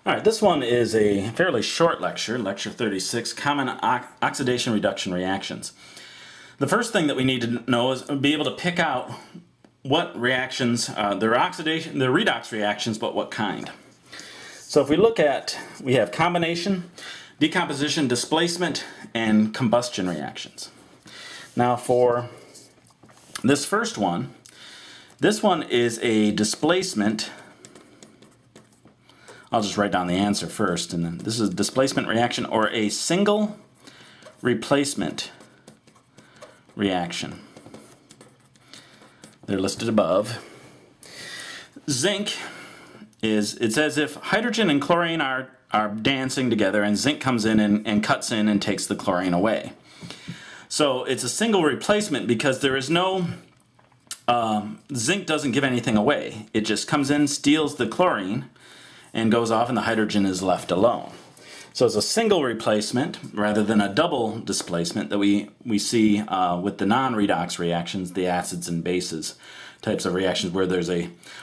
All right, this one is a fairly short lecture, lecture 36, common oxidation reduction reactions. The first thing that we need to know is be able to pick out what reactions, they're redox reactions, but what kind. So if we look at, we have combination, decomposition, displacement, and combustion reactions. Now for this first one, this one is a displacement. I'll just write down the answer first, and then this is a displacement reaction or a single replacement reaction. They're listed above. Zinc is, it's as if hydrogen and chlorine are dancing together, and zinc comes in and cuts in and takes the chlorine away. So it's a single replacement because there is no, zinc doesn't give anything away. It just comes in, steals the chlorine, and goes off, and the hydrogen is left alone. So it's a single replacement rather than a double displacement that we see with the non-redox reactions, the acids and bases types of reactions where there's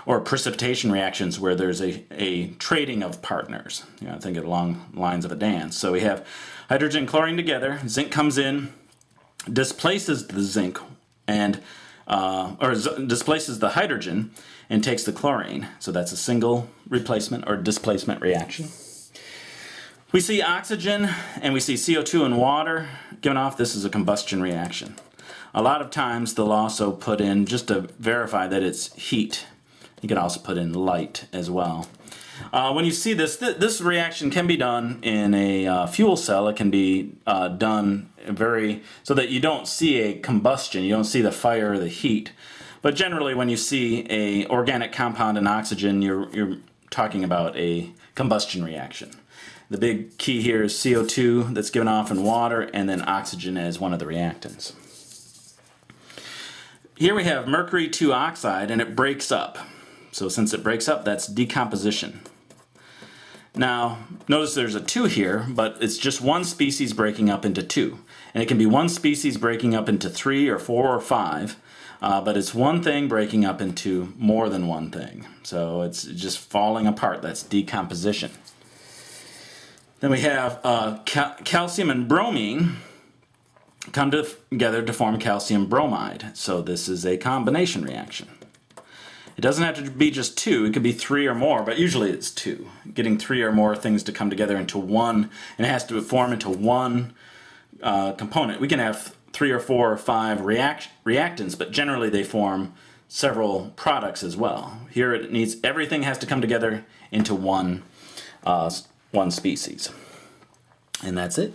or precipitation reactions where there's a trading of partners. You know, think along lines of a dance. So we have hydrogen and chlorine together, zinc comes in, displaces the zinc and displaces the hydrogen and takes the chlorine. So that's a single replacement or displacement reaction. We see oxygen and we see CO2 and water given off. This is a combustion reaction. A lot of times they'll also put in, just to verify that it's heat, you can also put in light as well. When you see this, this reaction can be done in a fuel cell. It can be done so that you don't see a combustion, you don't see the fire or the heat. But generally when you see a organic compound in oxygen, you're talking about a combustion reaction. The big key here is CO2 that's given off in water, and then oxygen as one of the reactants. Here we have mercury 2 oxide, and it breaks up. So since it breaks up, that's decomposition. Now, notice there's a 2 here, but it's just one species breaking up into 2. And it can be one species breaking up into 3 or 4 or 5, but it's one thing breaking up into more than one thing. So it's just falling apart. That's decomposition. Then we have calcium and bromine come together to form calcium bromide. So this is a combination reaction. It doesn't have to be just 2, it could be 3 or more, but usually it's 2. Getting 3 or more things to come together into one, and it has to form into one component. We can have 3 or 4 or 5 reactants, but generally they form several products as well. Here it needs, everything has to come together into one species. And that's it.